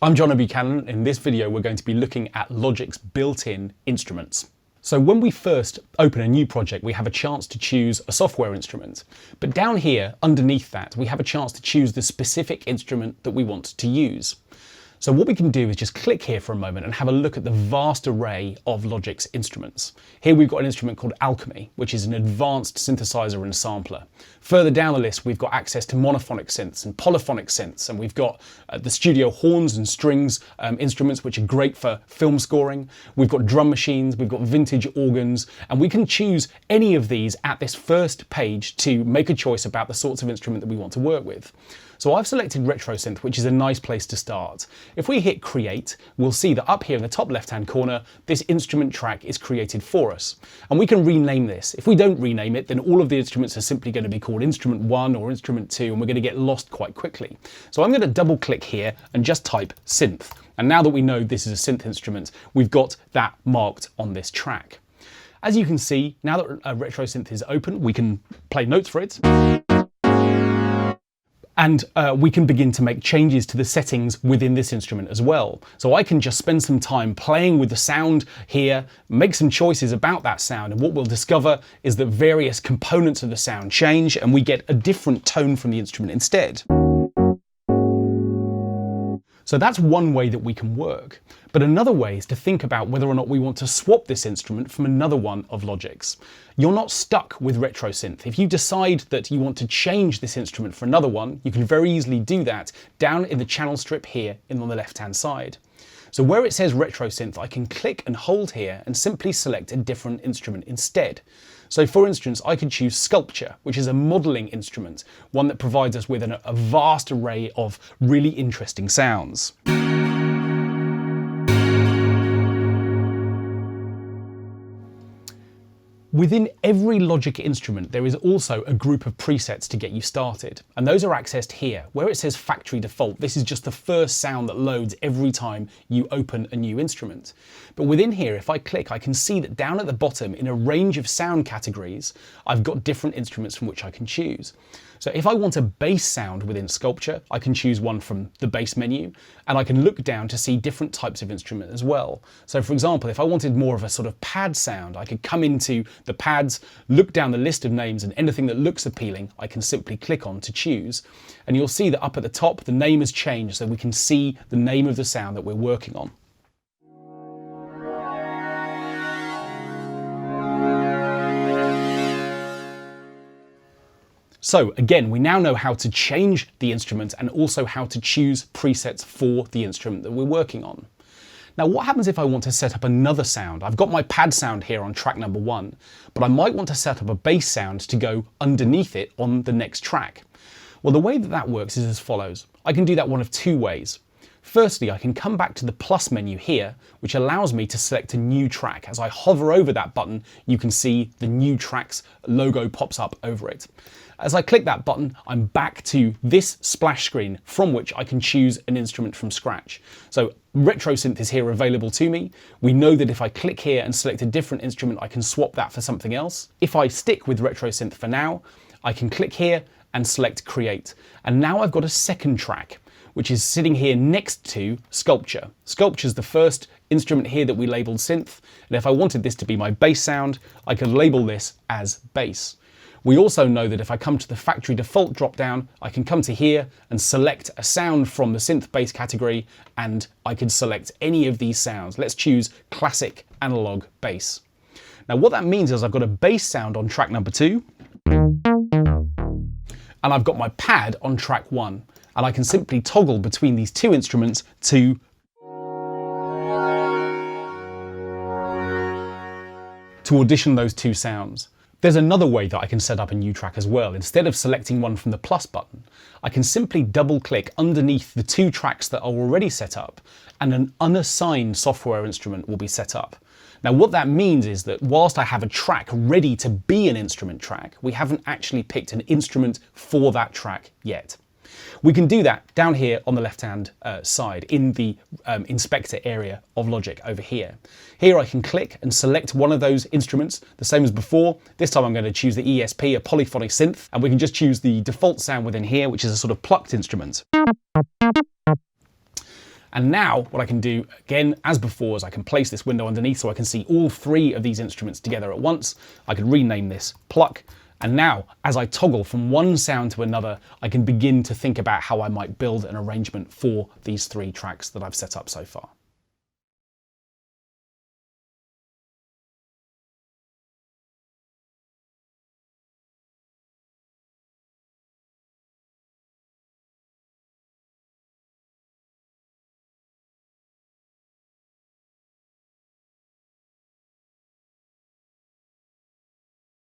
I'm Jono Buchanan. In this video, we're going to be looking at Logic's built-in instruments. So when we first open a new project, we have a chance to choose a software instrument. But down here, underneath that, we have a chance to choose the specific instrument that we want to use. So what we can do is just click here for a moment and have a look at the vast array of Logic's instruments. Here we've got an instrument called Alchemy, which is an advanced synthesizer and sampler. Further down the list, we've got access to monophonic synths and polyphonic synths, and we've got the studio horns and strings instruments, which are great for film scoring. We've got drum machines, we've got vintage organs, and we can choose any of these at this first page to make a choice about the sorts of instrument that we want to work with. So I've selected retro synth, which is a nice place to start. If we hit create, we'll see that up here in the top left-hand corner, this instrument track is created for us. And we can rename this. If we don't rename it, then all of the instruments are simply going to be called instrument 1 or instrument 2, and we're going to get lost quite quickly. So I'm going to double click here and just type synth. And now that we know this is a synth instrument, we've got that marked on this track. As you can see, now that a retro synth is open, we can play notes for it. And we can begin to make changes to the settings within this instrument as well. So I can just spend some time playing with the sound here, make some choices about that sound, and what we'll discover is that various components of the sound change and we get a different tone from the instrument instead. So that's one way that we can work. But another way is to think about whether or not we want to swap this instrument from another one of Logic's. You're not stuck with retro synth. If you decide that you want to change this instrument for another one, you can very easily do that down in the channel strip here on the left-hand side. So where it says retro synth, I can click and hold here and simply select a different instrument instead. So for instance, I could choose Sculpture, which is a modeling instrument, one that provides us with a vast array of really interesting sounds. Within every Logic instrument, there is also a group of presets to get you started. And those are accessed here. Where it says factory default, this is just the first sound that loads every time you open a new instrument. But within here, if I click, I can see that down at the bottom, in a range of sound categories, I've got different instruments from which I can choose. So if I want a bass sound within Sculpture, I can choose one from the bass menu, and I can look down to see different types of instrument as well. So for example, if I wanted more of a sort of pad sound, I could come into the pads, look down the list of names, and anything that looks appealing, I can simply click on to choose. And you'll see that up at the top, the name has changed, so we can see the name of the sound that we're working on. So again, we now know how to change the instrument and also how to choose presets for the instrument that we're working on. Now, what happens if I want to set up another sound? I've got my pad sound here on track number 1, but I might want to set up a bass sound to go underneath it on the next track. Well, the way that that works is as follows. I can do that one of two ways. Firstly, I can come back to the plus menu here, which allows me to select a new track. As I hover over that button, you can see the new track's logo pops up over it. As I click that button, I'm back to this splash screen from which I can choose an instrument from scratch. So retro synth is here available to me. We know that if I click here and select a different instrument, I can swap that for something else. If I stick with retro synth for now, I can click here and select create. And now I've got a second track, which is sitting here next to Sculpture. Sculpture is the first instrument here that we labeled synth. And if I wanted this to be my bass sound, I could label this as bass. We also know that if I come to the factory default dropdown, I can come to here and select a sound from the synth bass category, and I can select any of these sounds. Let's choose classic analog bass. Now what that means is I've got a bass sound on track number 2, and I've got my pad on track 1, and I can simply toggle between these two instruments to audition those two sounds. There's another way that I can set up a new track as well. Instead of selecting one from the plus button, I can simply double click underneath the two tracks that are already set up, and an unassigned software instrument will be set up. Now what that means is that whilst I have a track ready to be an instrument track, we haven't actually picked an instrument for that track yet. We can do that down here on the left-hand side in the inspector area of Logic over here. Here I can click and select one of those instruments, the same as before. This time I'm going to choose the ESP, a polyphonic synth, and we can just choose the default sound within here, which is a sort of plucked instrument. And now what I can do, again, as before, is I can place this window underneath so I can see all three of these instruments together at once. I can rename this pluck. And now, as I toggle from one sound to another, I can begin to think about how I might build an arrangement for these three tracks that I've set up so far.